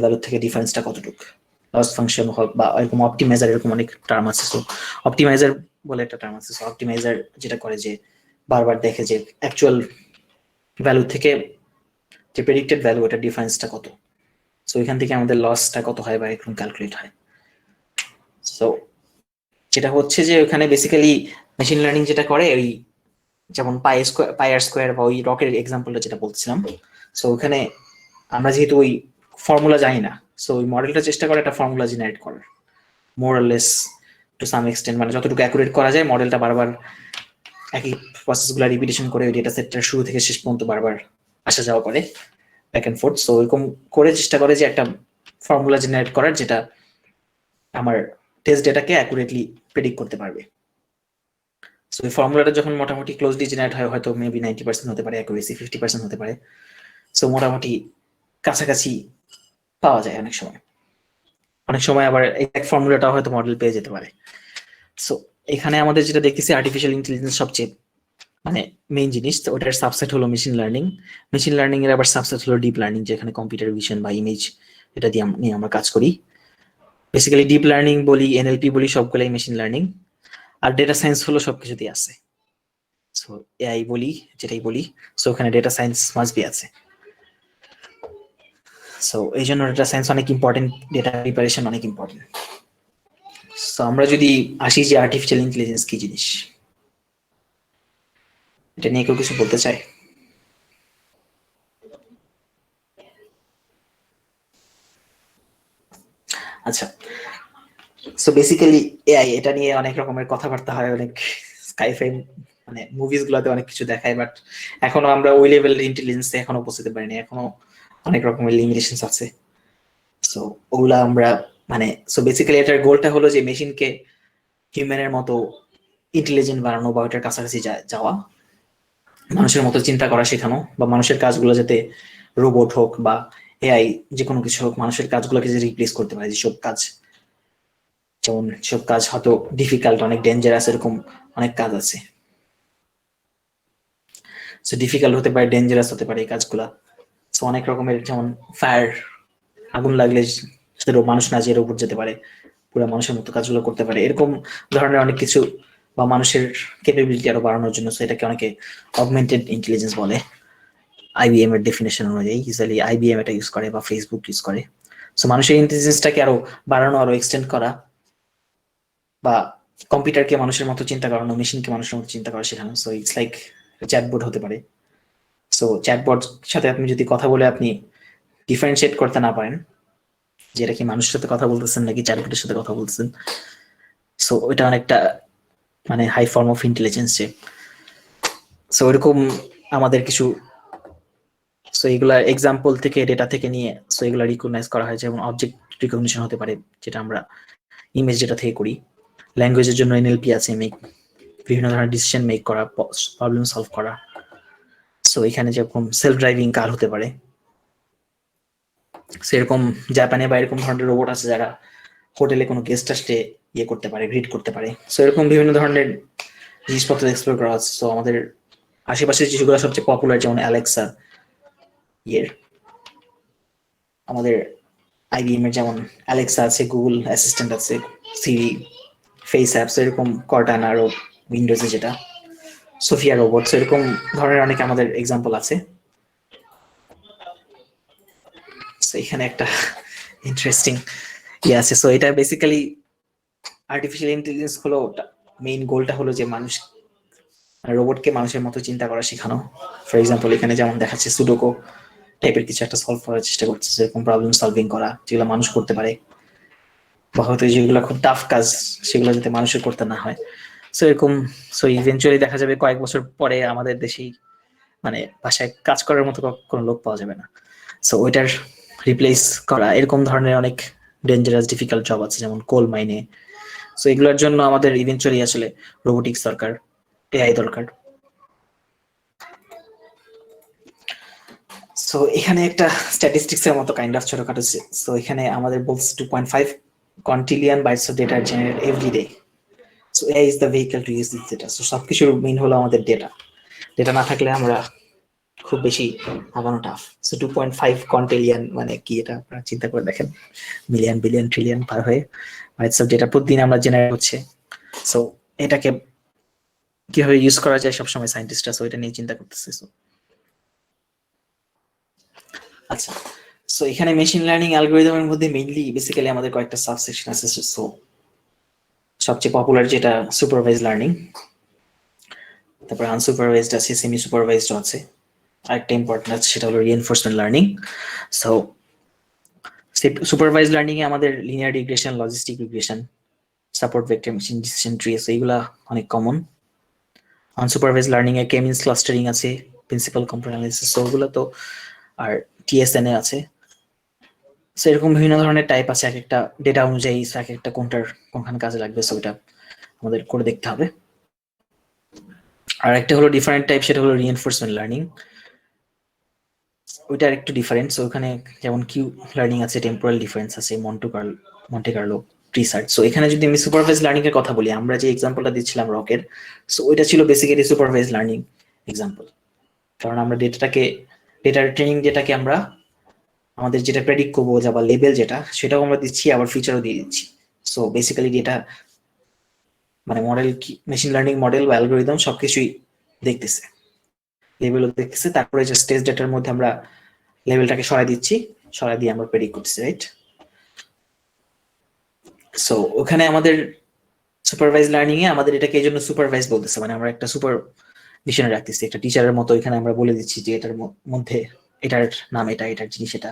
Value থেকে ডিফারেন্সটা কতটুকু, লস ফাংশন হোক বা এরকম অপটিমাইজার, এরকম অনেক টার্ম আছে। সো অপটিমাইজার বলে একটা টার্ম আছে। সো অপটিমাইজার যেটা করে যে বারবার দেখে যে অ্যাকচুয়াল ভ্যালু থেকে যে প্রেডিক্টেড ভ্যালু ওটা ডিফারেন্সটা কত। সো এখান থেকে আমাদের লসটা কত হয় বা এরকম ক্যালকুলেট হয়। সো যেটা হচ্ছে যে ওখানে বেসিক্যালি মেশিন লার্নিং যেটা করে ওই যেমন পাই আর স্কোয়ার বা ওই রকের এক্সাম্পলটা যেটা বলছিলাম, সো ওখানে আমরা যেহেতু ওই ফর্মুলা জানি না, সো ওই মডেলটা চেষ্টা করে একটা ফর্মুলা জেনারেট করার more or less to some extent, মানে যতটুকু অ্যাকুরেট করা যায় মডেলটা বারবার একই প্রসেসগুলো রিপিটেশন করে ওই ডেটা সেটটার শুরু থেকে শেষ পর্যন্ত বারবার আসা যাওয়া করে ব্যাক অ্যান্ড ফোর্থ। সো এরকম করে চেষ্টা করে যে একটা ফর্মুলা জেনারেট করার যেটা আমার টেস্ট ডেটাকে অ্যাকুরেটলি প্রেডিক্ট করতে পারবে। সো এই ফর্মুলাটা যখন মোটামুটি ক্লোজলি জেনারেট হয়, হয়তো মেবি 90% হতে পারে অ্যাকুরেসি, 50% হতে পারে। সো মোটামুটি কাছাকাছি পাওয়া যায় অনেক সময়। অনেক সময় আবার এক ফর্মুলাটা হয়তো মডেল পেয়ে যেতে পারে। সো এখানে আমাদের যেটা দেখতেছি আর্টিফিশিয়াল ইন্টেলিজেন্স সবচেয়ে মানে মেইন জিনিস, তো ওটার সাবসেট হলো মেশিন লার্নিং। মেশিন লার্নিং এর আবার সাবসেট হলো ডিপ লার্নিং, যেখানে কম্পিউটার ভিশন বা ইমেজ এটা দিয়ে নিয়ে আমরা কাজ করি। বেসিক্যালি ডিপ লার্নিং বলি, এনএলপি বলি, সবগুলাই মেশিন লার্নিং। আর ডেটা সায়েন্স হলো সবকিছুতেই আছে। সো এআই বলি, যেটাই বলি, সো ওখানে ডেটা সায়েন্স মাস্ট বি আছে। সো এই জন্য ডেটা সায়েন্স অনেক ইম্পর্টেন্ট, ডেটা প্রিপারেশন অনেক ইম্পর্টেন্ট। সো আমরা যদি আসি যে আর্টিফিশিয়াল ইন্টেলিজেন্স কি জিনিস, এটা নিয়ে কেউ কিছু বলতে চায়? আচ্ছা, সো বেসিক্যালি এআই এটা নিয়ে অনেক রকমের কথাবার্তা হয়, অনেক স্কাইফাই মানে মুভিজ গুলোতে অনেক কিছু দেখায়, বাট এখনো আমরা ওই লেভেলের ইন্টেলিজেন্স এখনো পৌঁছতে পারিনি, এখনো অনেক রকমের লিমিটেশনস আছে। সো ওগুলা আমরা মানে সো বেসিক্যালি এটার গোলটা হলো যে মেশিনকে হিউম্যানের মতো ইন্টেলিজেন্ট বানানো বা ওটার কাছাকাছি যাওয়া, মানুষের মতো চিন্তা করা শেখানো, বা মানুষের কাজগুলো যাতে রোবট হোক বা এআই যে কোনো কিছু হোক, মানুষের কাজগুলোকে যে রিপ্লেস করতে পারে, যেসব কাজ, যেমন সব কাজ হয়তো ডিফিকাল্ট, অনেক ডেঞ্জারাস, এরকম অনেক কাজ আছে। সো ডিফিকাল্ট হতে পারে, ডেঞ্জারাস হতে পারে এই কাজগুলা। সো অনেক রকমের, যেমন ফায়ার, আগুন লাগলে মানুষ না যে রোবট যেতে পারে, পুরো মানুষের মতো কাজগুলো করতে পারে, এরকম ধরনের অনেক কিছু, বা মানুষের ক্যাপাবিলিটি আরো বাড়ানোর জন্য। সো এটাকে অনেকে অগমেন্টেড ইন্টেলিজেন্স বলে আইবিএম এর ডেফিনেশন অনুযায়ী। ইউজুয়ালি আইবিএম এটা ইউজ করে বা ফেসবুক ইউজ করে। সো মানুষের ইন্টেলিজেন্সটাকে আরো বাড়ানো, আরো এক্সটেন্ড করা, বা কম্পিউটারকে মানুষের মতো চিন্তা করানো, মেশিনকে মানুষের মতো চিন্তা করা শেখানো। সো ইটস লাইক চ্যাটবোর্ড হতে পারে। সো চ্যাটবোর্ড সাথে আপনি যদি কথা বলে আপনি ডিফারেন্সিয়েট করতে না পারেন যে এটা কি মানুষের সাথে কথা বলতেছেন নাকি চ্যাটবোর্ডের সাথে কথা বলতেছেন, সো ওইটা অনেকটা মানে হাই ফর্ম অফ ইন্টেলিজেন্স। যে সো এরকম আমাদের কিছু, সো এগুলা এক্সাম্পল থেকে, ডেটা থেকে নিয়ে, সো এগুলা রিকগনাইজ করা হয়। যেমন অবজেক্ট রিকগনিশন হতে পারে, যেটা আমরা ইমেজ যেটা থেকে করি। ল্যাঙ্গুয়েজের জন্য এনএলপি আছে, বিভিন্ন ধরনের ডিসিশন মেক করা, প্রবলেম সলভ করা। সো এখানে যেরকম সেলফ ড্রাইভিং কার হতে পারে, সেরকম জাপানে বা এরকম ধরনের রোবট আছে যারা হোটেলে কোনো গেস্ট আসলে ইয়ে করতে পারে, গ্রিট করতে পারে। সো এরকম বিভিন্ন ধরনের জিনিসপত্র এক্সপ্লোর করা হচ্ছে। সো আমাদের আশেপাশে যেগুলো সবচেয়ে পপুলার, যেমন অ্যালেক্সা, ইয়ের আমাদের আইবিএম এর যেমন অ্যালেক্সা আছে, গুগল অ্যাসিস্ট্যান্ট আছে, সিরি, ফেস অ্যাপস, এরকম কর্টানা, আরো উইন্ডোজে যেটা সোফিয়া রোবট, এরকম ধরনের অনেক আমাদের এক্সাম্পল আছে। এখানে একটা ইন্টারেস্টিং ইয়ে আছে। সো এটা বেসিক্যালি আর্টিফিশিয়াল ইন্টেলিজেন্স হলো, মেইন গোলটা হলো যে মানুষ রোবটকে মানুষের মতো চিন্তা করা শেখানো। ফর এক্সাম্পল এখানে যেমন দেখাচ্ছে সুডোকো টাইপের কিছু একটা সলভ করার চেষ্টা করছে, এরকম প্রবলেম সলভিং করা যেগুলো মানুষ করতে পারে, বা হয়তো যেগুলো খুব টাফ কাজ সেগুলো যাতে মানুষের করতে না হয়। সো এরকম, সো ইভেনচুয়ালি দেখা যাবে কয়েক বছর পরে আমাদের দেশেই মানে বাসায় কাজ করার মতো কোনো লোক পাওয়া যাবে না। সো ওইটার রিপ্লেস করা, এরকম ধরনের অনেক ডেঞ্জারাস ডিফিকাল্ট জব আছে, যেমন কোল মাইনে। সো এগুলোর জন্য আমাদের ইভেনচুয়ালি আসলে রোবোটিক্স দরকার, এআই দরকার। সো এখানে একটা স্ট্যাটিস্টিক্স এর মতো কাইন্ড অফ ছোটখাটো। সো এখানে আমাদের বলছে 2.5 quintillion bytes of data generate every day. So AI is the vehicle to use this data. So সবকিছুর মেইন হলো আমাদের ডেটা। ডেটা না থাকলে আমরা খুব বেশি আগানো টাফ। সো 2.5 কোয়ান্টিলিয়ন মানে কি, এটা আপনারা চিন্তা করে দেখেন, মিলিয়ন বিলিয়ন ট্রিলিয়ন পার হয়ে বাইটস অফ ডেটা প্রতিদিন আমরা জেনারেট হচ্ছে। সো এটাকে কিভাবে ইউজ করা যায় সবসময় সায়েন্টিস্টরা সো এটা নিয়ে চিন্তা করতেছে। আচ্ছা, সো এখানে মেশিন লার্নিং অ্যালগরিদমের মধ্যে মেইনলি বেসিক্যালি আমাদের কয়েকটা সাবসেকশন আছে। সো সবচেয়ে পপুলার যেটা সুপারভাইজ লার্নিং, তারপর আনসুপারভাইজড আছে, সেমি সুপারভাইজড আছে, আরেকটা ইম্পর্টেন্ট আছে সেটা হলো reinforcement learning. So supervise learning এ আমাদের linear regression, logistic regression, support vector machine, decision tree আছে, এইগুলা অনেক কমন। আনসুপারভাইজ লার্নিং এ কে মিনস ক্লাস্টারিং আছে, প্রিন্সিপাল কম্পোনেন্ট অ্যানালিসিস, সো ওগুলো তো, আর টিএসএনএ আছে। সো এরকম বিভিন্ন ধরনের টাইপ আছে, এক একটা ডেটা অনুযায়ী এক একটা কোনখানে কাজে লাগবে, সো ওটা আমাদের করে দেখতে হবে। আর একটা হলো ডিফারেন্ট টাইপ, সেটা হলো রিএনফোর্সমেন্ট লার্নিং, ওইটার একটু ডিফারেন্ট। সো ওখানে যেমন কিউ লার্নিং আছে, টেম্পোরাল ডিফারেন্স আছে, মন্টে কার্লো রিসার্চ। সো এখানে যদি আমি সুপারভাইজ লার্নিং এর কথা বলি, আমরা যে এক্সাম্পলটা দিচ্ছিলাম রকের, সো ওইটা ছিল বেসিক্যালি সুপারভাইজ লার্নিং এক্সাম্পল। কারণ আমরা ডেটার ট্রেনিং যেটাকে আমরা আমাদের যেটা প্রেডিক্ট করবো বা লেভেল যেটা, সেটাও আমরা দিচ্ছি, আবার ফিচারও দিয়ে দিচ্ছি। সো বেসিক্যালি ডেটা মানে মডেল কি, মেশিন লার্নিং মডেল বা অ্যালগরিদম সবকিছুই দেখতেছে, লেভেলও দেখতেছে, তারপরে যে স্টেজ ডেটার মধ্যে আমরা লেভেলটাকে সরাই দিচ্ছি, সরাই দিয়ে আমরা প্রেডিক্ট করতেছি, রাইট? সো ওখানে আমাদের সুপারভাইজ লার্নিং এ আমাদের এটাকে এই জন্য সুপারভাইজ বলতেছে, মানে আমরা একটা সুপার ভিশনে রাখতেছি, একটা টিচারের মতো। এখানে আমরা বলে দিচ্ছি যে এটার মধ্যে এটার নাম এটা, এটার জিনিস এটা,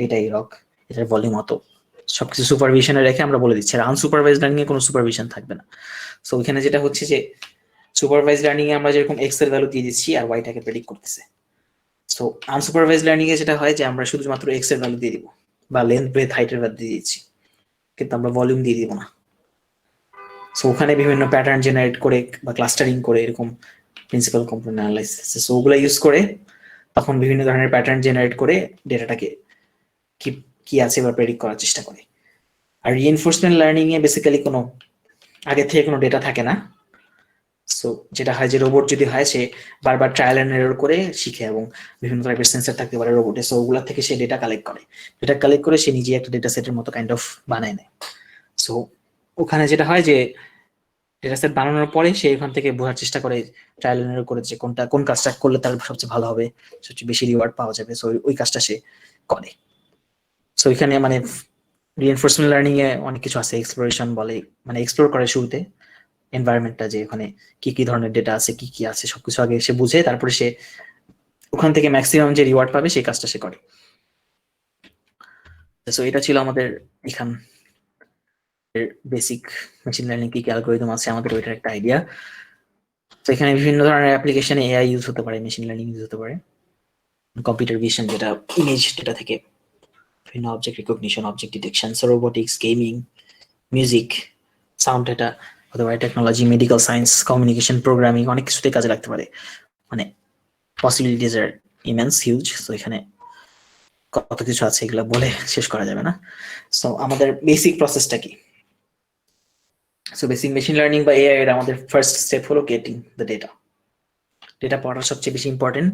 এটাই রক, এটার ভলিউম অত, সবকিছু সুপারভিশনে রেখে আমরা বলে দিচ্ছি। আর আনসুপারভাইজ লার্নিং এ কোনো সুপারভিশন থাকবে না। সো ওইখানে যেটা হচ্ছে যে সুপারভাইজ লার্নিং এ আমরা যেরকম এক্স এর ভ্যালু দিয়ে দিচ্ছি আর ওয়াইটাকে প্রেডিক্ট করতেছে। সো আনসুপারভাইজ লার্নিং এ যেটা হয় যে আমরা শুধুমাত্র এক্স এর ভ্যালু দিয়ে দিব, বা লেন্থ ব্রেথ হাইটের ভ্যালু দিয়ে দিচ্ছি, কিন্তু আমরা ভলিউম দিয়ে দিব না। সো ওখানে বিভিন্ন প্যাটার্ন জেনারেট করে বা ক্লাস্টারিং করে এরকম প্রিন্সিপাল কম্পোনেন্ট অ্যানালাইসিস, সো ওগুলো ইউজ করে তখন বিভিন্ন ধরনের প্যাটার্ন জেনারেট করে ডেটাটাকে কি আছে বা প্রেডিক্ট করার চেষ্টা করে। আর রিএনফোর্সমেন্ট লার্নিং এ বেসিক্যালি কোনো আগে থেকে কোনো ডেটা থাকে না। সো যেটা হয় যে রোবট যদি হয়, সে বারবার ট্রায়াল এন্ড এরর করে শিখে, এবং বিভিন্ন টাইপের সেন্সর থাকতে পারে রোবটে, সো ওগুলা থেকে সে ডেটা কালেক্ট করে সে নিজে একটা ডেটা সেটের মতো কাইন্ড অফ বানায় নেয়। সো ওখানে যেটা হয় যে ডেটা সেট বানানোর পরে সে এখান থেকে বোঝার চেষ্টা করে, ট্রায়াল এন্ড এরর করে, যে কোন কাজটা করলে তার সবচেয়ে ভালো হবে, সবচেয়ে বেশি রিওয়ার্ড পাওয়া যাবে, সো ওই কাজটা সে করে। সো এখানে মানে রিএনফোর্সমেন্ট লার্নিং এ অনেক কিছু আছে, এক্সপ্লোরেশন বলে, মানে এক্সপ্লোর করে শুরুতে এনভায়রনমেন্টটা, যে ওখানে কি ধরনের ডেটা আছে, কি আছে সবকিছু আগে সে বুঝে, তারপরে সে ওখান থেকে ম্যাক্সিমাম যে রিওয়ার্ড পাবে সেই কাজটা সে করে। সো এটা ছিল আমাদের এখান বেসিক মেশিন লার্নিং কি অ্যালগরিদম আছে আমাদের, ওইটার একটা আইডিয়া। তো এখানে বিভিন্ন ধরনের অ্যাপ্লিকেশনে এআই ইউজ হতে পারে, মেশিন লার্নিং ইউজ হতে পারে, কম্পিউটার ভিশন যেটা ইমেজ ডেটা থেকে বিভিন্ন object recognition, object detection, robotics, gaming, music, sound data হতে পারে, technology, medical science, communication, programming, অনেক কিছুতে কাজে লাগতে পারে। মানে পসিবিলিটিজ আর ইমেন্স, হিউজ। সো এখানে কত কিছু আছে, এগুলো বলে শেষ করা যাবে না। সো আমাদের বেসিক প্রসেসটা কি? সো বেসিক মেশিন লার্নিং বা এআই এর আমাদের ফার্স্ট স্টেপ হলো গেটিং দ্য ডেটা। ডেটা পড়া সবচেয়ে বেশি ইম্পর্টেন্ট।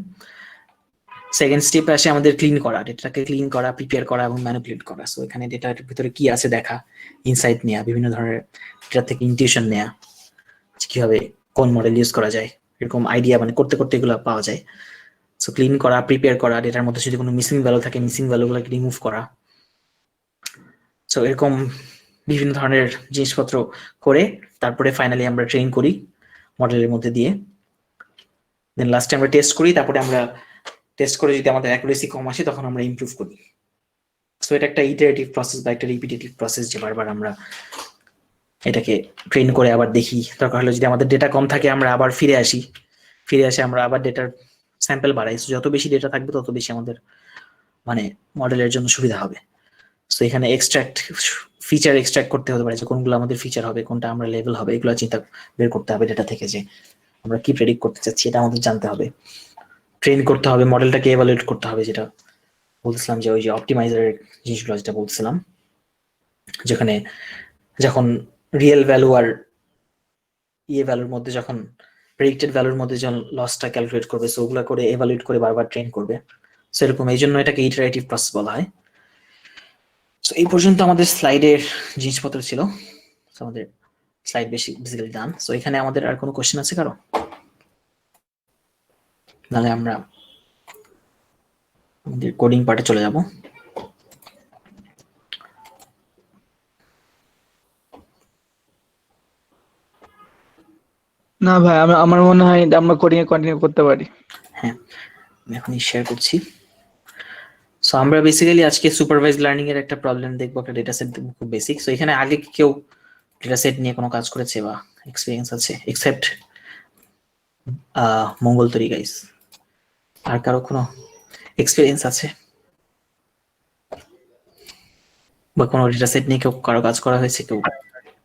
সেকেন্ড স্টেপে আসে আমাদের ক্লিন করা, ডেটাটাকে ক্লিন করা, প্রিপেয়ার করা এবং ম্যানিপুলেট করা। সো এখানে ডেটার ভিতরে কি আছে দেখা, ইনসাইট নেওয়া, বিভিন্ন ধরনের ডেটা থেকে ইনটিউশন নেওয়া, কিভাবে কোন মডেল ইউজ করা যায়, এরকম আইডিয়া মানে করতে করতে এগুলো পাওয়া যায়। সো ক্লিন করা, প্রিপেয়ার করা, ডেটার মধ্যে যদি কোনো মিসিং ভ্যালু থাকে মিসিং ভ্যালুগুলোকে রিমুভ করা। সো এরকম বিভিন্ন ধরনের জিনিসপত্র করে তারপরে ফাইনালি আমরা ট্রেন করি মডেলের মধ্যে দিয়ে, দেন লাস্টে আমরা টেস্ট করি, তারপরে আমরা টেস্ট করে যদি আমাদের অ্যাকুরেসি কম আসে তখন আমরা ইমপ্রুভ করি। সো এটা একটা ইটারেটিভ প্রসেস বা একটা রিপিটেটিভ প্রসেস, যে বারবার আমরা এটাকে ট্রেন করে আবার দেখি, দরকার হলে যদি আমাদের ডেটা কম থাকে আমরা আবার ফিরে আসে আমরা আবার ডেটার স্যাম্পল বাড়াই। যত বেশি ডেটা থাকবে তত বেশি আমাদের মানে মডেলের জন্য সুবিধা হবে। সো এখানে ফিচার এক্সট্রাক্ট করতে হতে পারে, যে কোনগুলো আমাদের ফিচার হবে, কোনটা আমরা লেভেল হবে, এগুলো চিন্তা বের করতে হবে ডেটা থেকে, যে আমরা কি প্রেডিক্ট করতে চাচ্ছি এটা আমাদের জানতে হবে। ট্রেন করতে হবে, মডেলটাকে এভালুয়েট করতে হবে, যেটা বলছিলাম যে ওই যে অপটিমাইজারের জিনিসগুলো যেটা বলছিলাম, যেখানে যখন রিয়েল ভ্যালু আর ভ্যালুর মধ্যে যখন প্রেডিক্টেড ভ্যালুর মধ্যে যখন লসটা ক্যালকুলেট করবে, সো ওগুলা করে এভালুয়েট করে বারবার ট্রেন করবে। সো এরকম, এই জন্য এটাকে ইটারেটিভ প্রসেস বলা হয়। সো এই পর্যন্ত আমাদের স্লাইডের জিনিসপত্র ছিল। আমাদের স্লাইড বেসিক্যালি ডান। সো এখানে আমাদের আর কোনো কোশ্চেন আছে কারো? নাহলে আমরা আমাদের কোডিং পার্টে চলে যাব। না ভাই, আমার মনে হয় আমরা কোডিং এ কন্টিনিউ করতে পারি। হ্যাঁ, আমি এখনই শেয়ার করছি। সো আমরা বেসিক্যালি আজকে সুপারভাইজ লার্নিং এর একটা প্রবলেম দেখবো, একটা ডেটা সেট দেখবো, খুব বেসিক। সো এখানে আগে কি কেউ ডেটা সেট নিয়ে কোনো কাজ করেছে বা এক্সপিরিয়েন্স আছে, এক্সেপ্ট মঙ্গল তরি গাইস? আর কারো কোনো এক্সপিরিয়েন্স আছে বা কোনো ডেটা সেট নিয়ে কেউ কারো কাজ করা হয়েছে কেউ?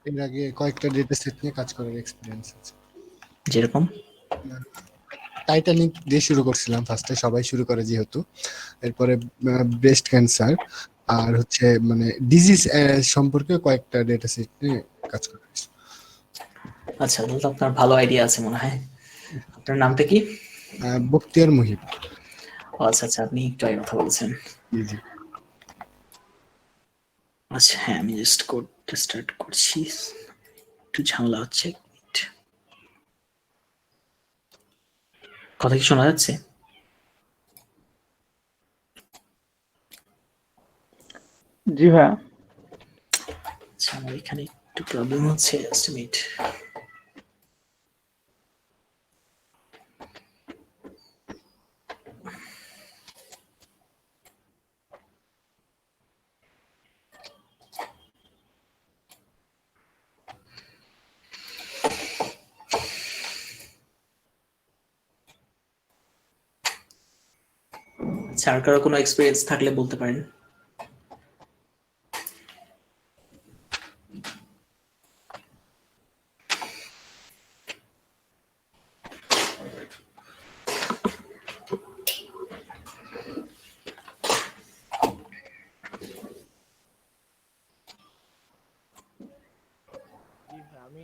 এর আগে কয়েকটা ডেটা সেট নিয়ে কাজ করার এক্সপিরিয়েন্স আছে। যেরকম টাইটানিক দিয়ে শুরু করছিলাম ফার্স্টে, সবাই শুরু করে যেহেতু। এরপরে ব্রেস্ট ক্যান্সার আর হচ্ছে মানে ডিজিজ সম্পর্কে কয়েকটা ডেটা সেট নিয়ে কাজ করা হয়েছে। আচ্ছা, তাহলে তো আপনার ভালো আইডিয়া আছে মনে হয়। আপনার নামটা কি? বখতিয়ার মুহিব। আচ্ছা আচ্ছা, আপনি একটু আগে কথা বলছেন। জি জি। আচ্ছা হ্যাঁ, আমি জাস্ট কোডটা স্টার্ট করছি, একটু ঝামেলা হচ্ছে। কথা কি শোনা যাচ্ছে? জি ভাই। আচ্ছা, আমার এখানে একটু প্রবলেম হচ্ছে, জাস্ট মিনিট। আচ্ছা, আর কারো কোনো এক্সপিরিয়েন্স থাকলে বলতে পারেন। আমি